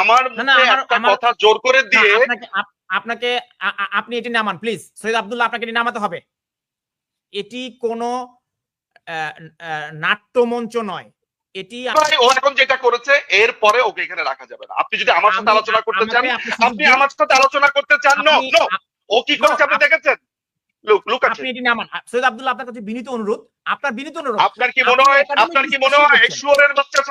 আমার মুখে একটা কথা জোর করে দিয়ে আপনাকে আপনি এটি নামান প্লিজ। সৈয়দ আব্দুল্লাহ, আপনাকে এটি নামাতে হবে। এটি কোনো নাট্যমঞ্চ নয়। এটি ও এখন যেটা করেছে এর পরে ওকে এখানে রাখা যাবে না। আপনি যদি আমার সাথে আলোচনা করতে চান, আপনি আমার সাথে আলোচনা করতে চান। নো নো, ও কি করেছে আপনি দেখেছেন? আপনি এটি নামান। সৈয়দ আব্দুল্লাহ, আপনার কাছে বিনীত অনুরোধ, আপনার বিনীত অনুরোধ। আপনার কি মনে হয় এই শুয়োরের বাচ্চার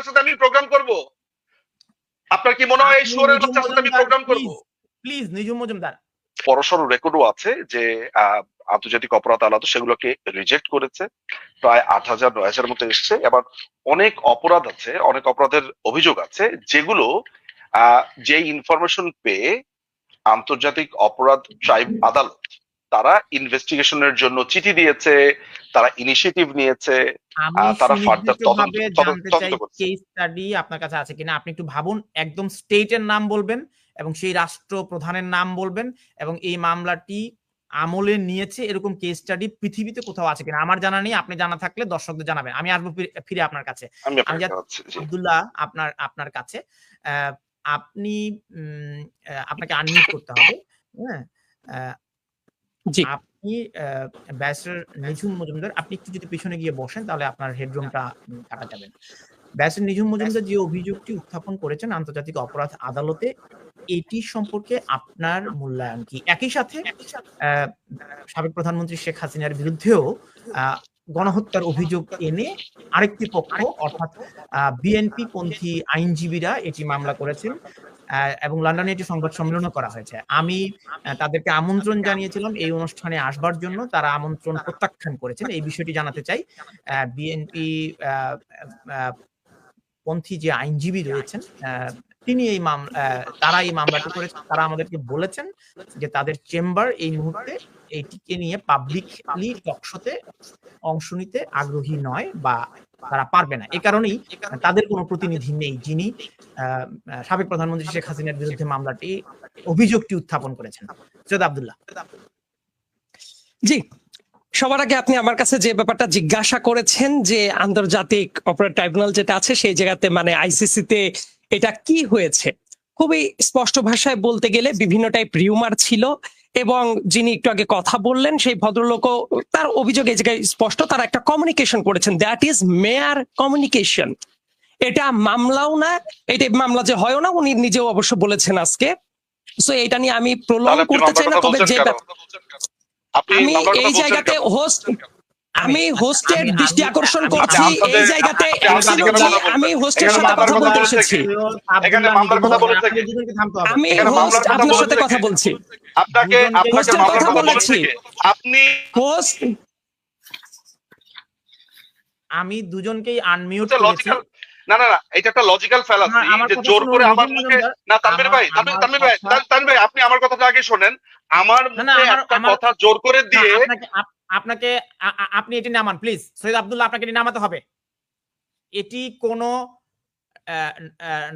সাথে আমি প্রোগ্রাম করব? আপনার কি মনে হয় এই শুয়োরের বাচ্চার সাথে আমি প্রোগ্রাম করব? প্লিজ নিজুম মজুমদার, পরশর রেকর্ডও আছে যে আন্তর্জাতিক অপরাধ আদালত সেগুলোকে রিজেক্ট করেছে। প্রায় 8,000-9,000 মতো এসছে। এবার অনেক অপরাধ আছে, অনেক অপরাধের অভিযোগ আছে যেগুলো যে ইনফরমেশন পেয়ে আন্তর্জাতিক অপরাধ ট্রাইব আদালত তারা ইনভেস্টিগেশনের জন্য চিঠি দিয়েছে, তারা ইনিশিয়েটিভ নিয়েছে, তারা ফার্দার তদন্ত করছে। কেস স্টাডি আপনার কাছে আছে কিনা আপনি একটু ভাবুন। একদম স্টেটের নাম বলবেন এবং সেই রাষ্ট্র প্রধানের নাম বলবেন এবং এই মামলাটি আমলে নিয়েছে এরকম কেস স্টাডি পৃথিবীতে কোথাও আছে কিনা। আমার জানা নেই, আপনি জানা থাকলে দর্শকদের জানাবেন। আমি আসবো ফিরে আপনার কাছে। আব্দুল্লাহ, আপনার কাছে আপনাকে আনমিউট করতে হবে। হ্যাঁ, আপনি ব্যারিস্টার নিঝুম মজুমদার, আপনি একটু যদি পিছনে গিয়ে বসেন তাহলে আপনার হেডরুমটা কাটা যাবেন। ব্যারিস্টার নিঝুম মজুমদার যে অভিযোগটি উত্থাপন করেছেন আন্তর্জাতিক অপরাধ আদালতে, এটি সম্পর্কে আপনার মূল্যায়ন কি? একই সাথে সাবেক প্রধানমন্ত্রী শেখ হাসিনার বিরুদ্ধেও গণহত্যার অভিযোগ এনে আরেকটি পক্ষ অর্থাৎ বিএনপি পন্থী আইনজীবীরা এটি মামলা করেছেন এবং লন্ডনে এটি সংবাদ সম্মেলন করা হয়েছে। আমি তাদেরকে আমন্ত্রণ জানিয়েছিলাম এই অনুষ্ঠানে আসবার জন্য, তারা আমন্ত্রণ প্রত্যাখ্যান করেছেন। এই বিষয়টি জানাতে চাই। বিএনপি পন্থী যে আইনজীবী রয়েছেন তিনি তারা এই মামলাটি করেছেন। তারা আমাদেরকে বলেছেন যে তাদের চেম্বার এই মুহূর্তে এইটিকে নিয়ে পাবলিকলি টকশোতে অংশ নিতে আগ্রহী নয় বা তারা পারবে না। এ কারণেই তাদের কোনো প্রতিনিধি নেই যিনি সাবেক প্রধানমন্ত্রী শেখ হাসিনার বিরুদ্ধে মামলাটি অভিযোগটি উত্থাপন করেছেন। সৈয়দ আব্দুল্লাহ। জি, সবার আগে আপনি আমার কাছে যে ব্যাপারটা জিজ্ঞাসা করেছেন যে আন্তর্জাতিক অপরাধ ট্রাইব্যুনাল যেটা আছে সেই জায়গাতে মানে আইসিসিতে এটা কি হয়েছে, খুবই স্পষ্ট ভাষায় বলতে গেলে বিভিন্ন টাইপ রিউমার ছিল এবং যিনি একটু আগে কথা বললেন সেই ভদ্রলোকও তার অভিযোগ এই জায়গায় স্পষ্ট, তারা একটা কমিউনিকেশন করেছেন, দ্যাট ইজ মেয়ার কমিউনিকেশন। এটা মামলাও না, এটা মামলা যে হয়ও না, উনি নিজেও অবশ্য বলেছেন আজকে। সো এটা নিয়ে আমি প্রলং করতে চাই না, তবে যে আমি এই জায়গাতে আমি হোস্টের দৃষ্টি আকর্ষণ করছি এই জায়গাতে আমি হোস্টের সাথে কথা বলতে এসেছি। আমি হোস্ট আপনার সাথে কথা বলছি, আপনাকে কথা বলেছি। আপনি হোস্ট, আমি দুজনকেই আনমিউট করেছি। না না না, এটা একটা লজিক্যাল ফ্যালাসি যে জোর করে আমার মুখে না। তানভীর ভাই আপনি আমার কথাটা আগে শোনেন। আমার মুখে একটা কথা জোর করে দিয়ে আপনি এটি নামান প্লিজ। সৈয়দ আব্দুল্লাহ, আপনাকে এটি নামাতে হবে। এটি কোনো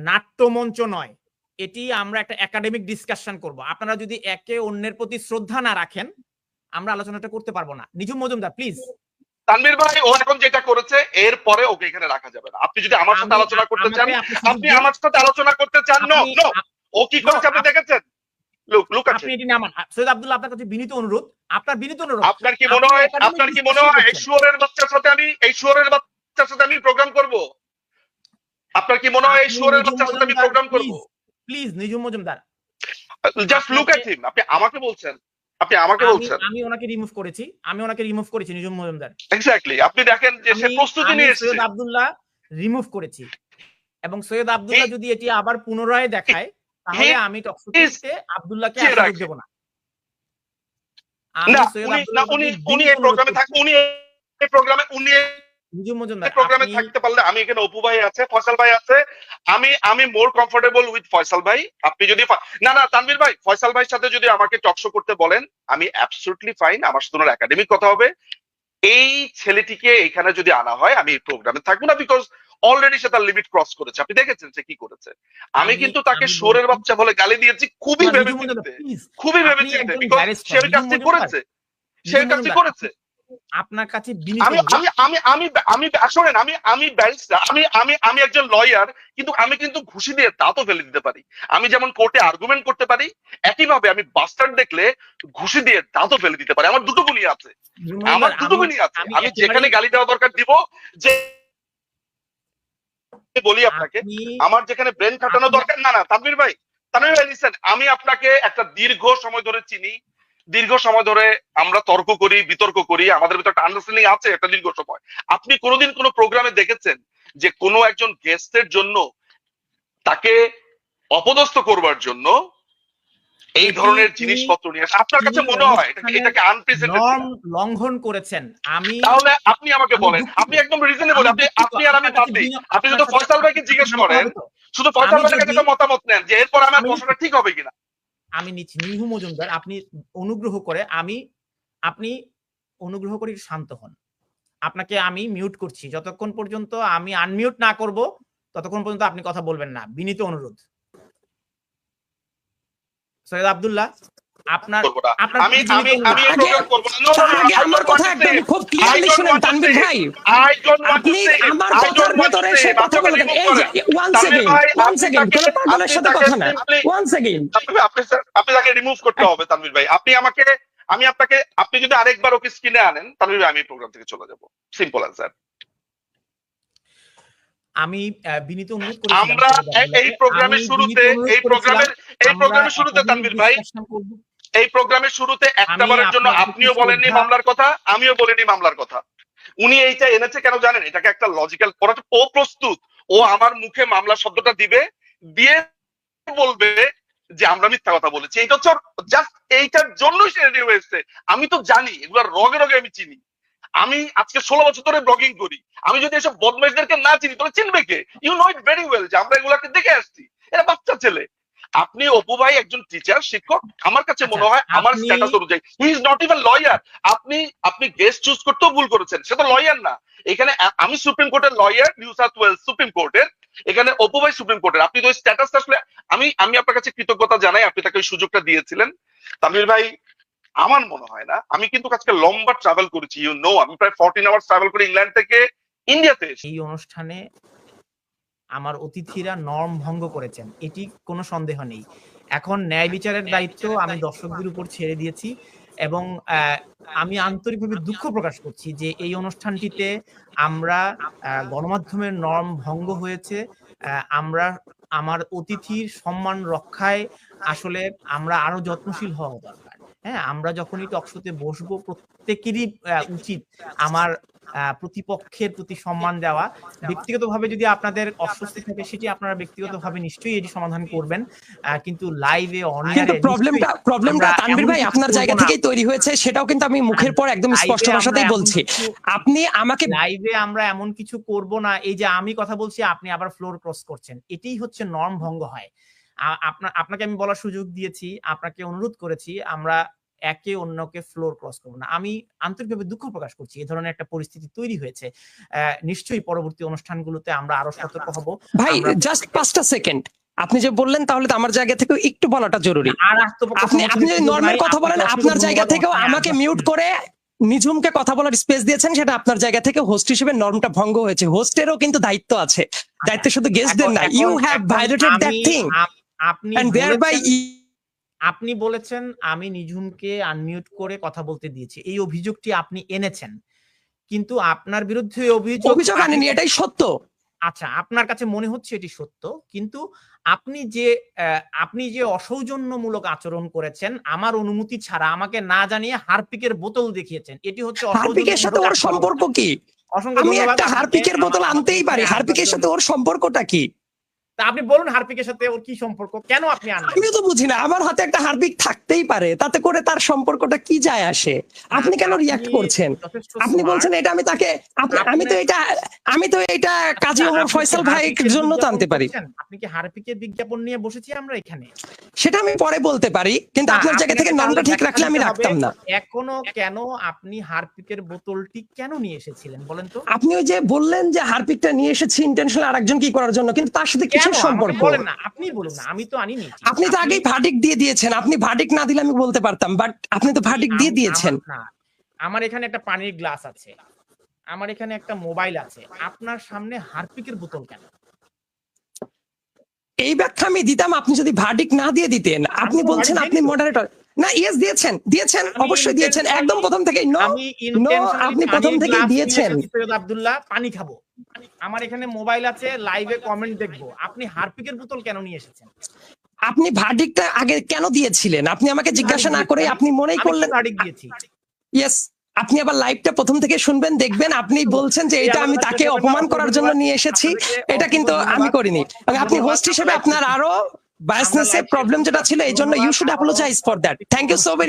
নাট্যমঞ্চ নয়, এটি আমরা একটা একাডেমিক ডিসকাশন করব। আপনারা যদি একে অন্যের প্রতি শ্রদ্ধা না রাখেন আমরা আলোচনাটা করতে পারবো না। নিঝুম মজুমদার প্লিজ। তানভীর ভাই ও এখন যেটা করেছে এর পরে ওকে এখানে রাখা যাবে না। আপনি যদি আমার সাথে আলোচনা করতে চান, আপনি আমার সাথে আলোচনা করতে চান। নো নো, ও কি করেছে আপনি দেখেছেন? আপনি এটি নামান। সৈয়দ আব্দুল্লাহ, আপনার কাছে বিনীত অনুরোধ, আপনার বিনীত অনুরোধ। আপনার কি মনে হয় এই শুয়োরের বাচ্চার সাথে আমি প্রোগ্রাম করব? আপনার কি মনে হয় এই শুয়োরের বাচ্চার সাথে আমি প্রোগ্রাম করব? Please Nijhum Majumdar, just look at him. আপনি আমাকে বলছেন, আমি ওনাকে রিমুভ করেছি নিঝুম মজুমদার। এক্স্যাক্টলি, আপনি দেখেন যে সে প্রস্তুতি নিয়ে এসেছে। সৈয়দ আব্দুল্লাহ রিমুভ করেছি এবং সৈয়দ আব্দুল্লাহ যদি এটি আবার পুনরায় দেখায় তাহলে আমি টকশোতে আব্দুল্লাহকে আসতে দেব না। উনি এই প্রোগ্রামে থাকতে পারলে, আমি এখানে অপু ভাই আছে, ফয়সাল ভাই আছে, আমি মোর কমফোর্টেবল উইথ ফয়সাল ভাই। আপনি যদি না তানভীর ভাই, ফয়সাল ভাইয়ের সাথে যদি আমাকে টকশো করতে বলেন আমি অ্যাবসলিউটলি ফাইন। আমার সাথে ওনার একাডেমিক কথা হবে। এই ছেলেটিকে এখানে যদি আনা হয় আমি এই প্রোগ্রামে থাকবো না, বিকজ অলরেডি সে তার লিমিট ক্রস করেছে। আপনি দেখেছেন সে কি করেছে। আমি কিন্তু তাকে শুয়োরের বাচ্চা বলে গালি দিয়েছি খুবই ভেবেচিন্তে, বিকজ সে ওই কাজটি করেছে। আপনার কাছে বিনীত আমি অনুরোধ। আমি আমি আমি আমি শোনেন, আমি ব্যারিস্টার, আমি একজন লয়ার, কিন্তু আমি কিন্তু ঘুষি দিয়ে দাঁতও ফেলে দিতে পারি। আমি যেমন কোর্টে আর্গুমেন্ট করতে পারি, একইভাবে আমি বাস্টার্ড দেখলে ঘুষি দিয়ে দাঁতও ফেলে দিতে পারি। আমার দুটো গুণই আছে, নির্মল আমার মজুমদার, দুটো আমি গুণই আছে। আমি আমি যেখানে একেবারেই গালি দেওয়া দরকার দিব, যে বলি আপনাকে, আপনি আমার যেখানে ব্রেন খাটানো আপনি দরকার, না না তানভীর ভাই, লিসেন, আমি আপনাকে একটা দীর্ঘ সময় ধরে চিনি, দীর্ঘ সময় ধরে আমরা তর্ক করি, বিতর্ক করি, আমাদের ভিতরে একটা আন্ডারস্ট্যান্ডিং আছে একটা দীর্ঘ সময়। আপনি কোনোদিন কোনো প্রোগ্রামে দেখেছেন যে কোনো একজন গেস্টের জন্য তাকে অপদস্থ করবার জন্য এই এটি ধরনের তিনি জিনিসপত্র নিয়ে আসে? আপনার কাছে তিনি মনে হয় অনুষ্ঠানের এটাকে আনপ্রেসিডেন্টেড নর্ম কিনা? লঙ্ঘন করেছেন। আমি তাহলে আপনি আমাকে আমি বলেন, দুঃখিত, আপনি একদম রিজনেবল, আমি আপনি দুঃখিত। আপনি আর আমি আপনার কাছে বাদ দিই, আপনি আপনার শুধু সাথে ফয়সাল ভাইকে কথা জিজ্ঞেস নামাতে করেন, হবে তো? শুধু ফয়সাল আমি ভাইয়ের কাছে যদি একটা মতামত নেন যে এরপর আমার আমি প্রশ্নটা ঠিক হবে কিনা। আমি নিচ্ছি নিহু মজুমদার, আপনি অনুগ্রহ করে আপনি অনুগ্রহ করে একটু শান্ত হন। আপনাকে আমি মিউট করছি। যতক্ষণ পর্যন্ত আমি আনমিউট না করব ততক্ষণ পর্যন্ত আপনি কথা বলবেন না। বিনীত অনুরোধ। সৈয়দ আব্দুল্লাহ, আপনার করবো না। আপনার আমি প্রতি বিনীত আমি আমি অনুরোধ। এই আগে প্রোগ্রাম করবো না। নো নো তার নো, আগে আই আমার ডোন্ট ওয়ান্ট কথা টু একদম সে, খুব আই ক্লিয়ারলি ডোন্ট শুনেন ওয়ান্ট টু তানভীর সে, ভাই, আই ডোন্ট ওয়ান্ট টু আপনি সে, আমার আই কথার ডোন্ট ওয়ান্ট টু ভেতরে সে। এসে কথা আপনাকে বলবেন। রিমুভ এই যে করেন ওয়ান তানভীর সেকেন্ড, ভাই, ওয়ান আপনি সেকেন্ড, তাকে কোন পাগলের সাথে তাকে কথা না, সিম্পলি, ওয়ান সেকেন্ড। আপনি তাকে রিমুভ করতে হবে তানভীর ভাই। আপনি আমাকে, আমি আপনাকে, আপনি যদি আরেকবার ওকে স্ক্রিনে আনেন তানভীর ভাই, আমি প্রোগ্রাম থেকে চলে যাব। Simple answer. আমি বিনীত অনুরোধ করেছিলাম আমরা সৈয়দ এই আব্দুল্লাহকে, আমি প্রোগ্রামের বিনীত শুরুতে, অনুরোধ এই করেছিলাম আমরা প্রোগ্রামের শুরুতে একাডেমিক তানভীর ভাই, ডিসকাশন করব। এই প্রোগ্রামের শুরুতে আমি একটাবারের জন্য আপনার প্রতি আপনিও বলেননি শ্রদ্ধা, মামলার কথা, আমিও বলিনি মামলার কথা। উনি এইটা এনেছে কেন জানেন? এটাকে একটা লজিক্যাল, ও প্রস্তুত, ও আমার মুখে মামলা শব্দটা দিবে, দিয়ে বলবে যে আমরা মিথ্যা কথা বলেছি। এইটা হচ্ছে জাস্ট এইটার জন্যই সে রেডি হয়েছে। আমি তো জানি এগুলো রগে রগে আমি চিনি। আমি আজকে 16 বছর ধরে ব্লগিং করি। আমি যদি এসব বদমাইশদেরকে না চিনি তাহলে চিনবে কে? You know it very well যে আমরা এগুলাকে দেখে আসছি। এরা বাচ্চা ছেলে। আপনি অপু ভাই একজন টিচার, শিক্ষক, আমার কাছে আচ্ছা মনে হয় আমার আপনি স্ট্যাটাস অনুযায়ী he is not even lawyer. আপনি গেস্ট চুজ করতেও ভুল করেছেন, সে তো লয়ার না। এখানে আমি সুপ্রিম কোর্টের lawyer, New South Wales supreme কোর্টের, এখানে অপু ভাই সুপ্রিম কোর্টের। আপনি তো স্ট্যাটাস আসলে, আমি আপনার কাছে কৃতজ্ঞতা জানাই, আপনি তাকে ওই সুযোগটা দিয়েছিলেন। তামির ভাই, আমার মনে হয় না, আমি কিন্তু আজকে লম্বা ট্রাভেল করেছি, ইউ নো, আমি প্রায় 14 আওয়ার্স ট্রাভেল করে ইংল্যান্ড থেকে ইন্ডিয়াতে এসেছি। এই অনুষ্ঠানে আমার অতিথিরা নর্ম ভঙ্গ করেছেন, এটি কোনো সন্দেহ নেই। এখন ন্যায় বিচারের দায়িত্ব আমি দর্শকদের উপর ছেড়ে দিয়েছি এবং আমি আন্তরিকভাবে দুঃখ প্রকাশ করছি যে এই অনুষ্ঠানটিতে আমরা গণমাধ্যমের নর্ম ভঙ্গ হয়েছে। আমরা আমার অতিথির সম্মান রক্ষায় আসলে আমরা আরো যত্নশীল হওয়া দরকার। হ্যাঁ, আমরা যখনই টকশোতে বসবো প্রত্যেকেরই উচিত আমার প্রতিপক্ষের প্রতি সম্মান দেওয়া। ব্যক্তিগতভাবে যদি আপনাদের অস্বস্তি থাকে সেটি আপনারা ব্যক্তিগতভাবে নিশ্চয়ই এটি সমাধান করবেন, কিন্তু লাইভে অন কিন্তু এয়ারে প্রবলেমটা তানভীর ভাই আপনার জায়গা থেকেই তৈরি হয়েছে, সেটাও কিন্তু আমি মুখের পর একদম স্পষ্ট ভাষাতেই বলছি। আপনি আমাকে লাইভে আমরা এমন কিছু করব না, এই যে আমি কথা বলছি আপনি আবার ফ্লোর ক্রস করছেন, এটাই হচ্ছে নর্ম ভঙ্গ হয়। আপনাকে আমি বলার সুযোগ দিয়েছি, আপনাকে অনুরোধ করেছি আমরা একে অন্যকে ফ্লোর ক্রস করবো না। আমি আন্তরিকভাবে দুঃখ প্রকাশ করছি এই ধরনের একটা পরিস্থিতি তৈরি হয়েছে। নিশ্চয়ই পরবর্তী অনুষ্ঠানগুলোতে আমরা আরো সতর্ক হব। ভাই জাস্ট 5টা সেকেন্ড আপনি যে বললেন, তাহলে তো আমার জায়গা থেকে একটু বলাটা জরুরি। আপনি যদি নর্মাল কথা বলেন, আপনার জায়গা থেকেও আমাকে মিউট করে নিঝুমকে কথা বলার স্পেস দিয়েছেন, সেটা আপনার জায়গা থেকে হোস্ট হিসেবে নর্মটা ভঙ্গ হয়েছে। হোস্টেরও কিন্তু দায়িত্ব আছে, দায়িত্ব শুধু গেস্টদের না। You have violated that thing and thereby আপনি বলেছেন আমি নিঝুমকে আনমিউট করে কথা বলতে দিয়েছি, এই অভিযোগটি আপনি এনেছেন, কিন্তু আপনার বিরুদ্ধে অভিযোগ আনেনি, এটাই সত্য। আচ্ছা, আপনার কাছে মনে হচ্ছে এটি সত্য, কিন্তু আপনি যে অসৌজন্যমূলক আচরণ করেছেন আমার অনুমতি ছাড়া, আমাকে না জানিয়ে হারপিকের বোতল দেখিয়েছেন, এটি হচ্ছে হারপিকের সাথে ওর সম্পর্ক কি? আমি একটা হারপিকের বোতল আনতেই পারি, হারপিকের সাথে ওর সম্পর্কটা কি? তা আপনি বলুন হারপিকের সাথে ওর কি সম্পর্ক, কেন আপনি আনলেন? আমি তো বুঝি না, আমার হাতে একটা হারপিক থাকতেই পারে, তাতে করে তার সম্পর্কটা কি যায় আসে? আপনি কেন রিয়াক্ট করছেন? আপনি বলছেন এটা আমি তাকে, আমি তো এটা কাজী ওমর ফয়সাল ভাইয়ের জন্য তো আনতে পারি। আপনি কি হারপিকের বিজ্ঞাপন নিয়ে বসেছি আমরা এখানে? সেটা আমি পরে বলতে পারি, কিন্তু আপনার জায়গা থেকে নামটা ঠিক রাখলে আমি রাখতাম না। এখনো কেন আপনি হারপিকের বোতলটি কেন নিয়ে এসেছিলেন বলেন তো? আপনি ওই যে বললেন যে হারপিকটা নিয়ে এসেছি ইন্টেনশনাল আরেকজন কি করার জন্য, কিন্তু তার সাথে কিছু সম্পর্ক বলেন না, আপনি বলুন না, আমি তো আনিনি। আপনি তো আগেই ভার্ডিক্ট দিয়ে দিয়েছেন, আপনি ভার্ডিক্ট না দিলে আমি বলতে পারতাম, বাট আপনি তো ভার্ডিক্ট দিয়ে দিয়েছেন। আমার এখানে একটা পানির গ্লাস আছে, আমার এখানে একটা মোবাইল আছে, আপনার সামনে হারপিকের বোতল কেন? এই ব্যাখ্যা আমি দিতাম আপনি যদি ভার্ডিক্ট না দিয়ে দিতেন। আপনি কোনো বলছেন verdict আপনি দেইনি তো। মডারেটর। না, ইয়েস দিয়েছেন, দিয়েছেন, আমি অবশ্যই দিয়েছেন, intentionally- একদম প্রথম থেকেই। নো আমি নো, intentionally আপনি প্রথম পানির থেকেই glass দিয়েছেন। নিয়ে এসেছি সৈয়দ আব্দুল্লাহ, পানি খাবো। আমার এখানে মোবাইল আছে, লাইভে কমেন্ট দেখবো। আপনি হারপিকের বোতল কেন নিয়ে এসেছেন? আপনি ভার্ডিক্টটা আগে কেন দিয়েছিলেন? আপনি আমাকে জিজ্ঞাসা না করে আপনি মনেই করলেন। ভার্ডিক্ট দিয়েছি। ইয়েস, আপনি আবার লাইভটা প্রথম থেকে শুনবেন, দেখবেন। আপনি বলছেন যে এটা আমি তাকে অপমান করার জন্য নিয়ে এসেছি, এটা কিন্তু আমি করিনি। আপনি হোস্ট হিসেবে আপনার আরো বায়াসনেস প্রবলেম যেটা ছিল, এই জন্য you should apologise for that. Thank you so very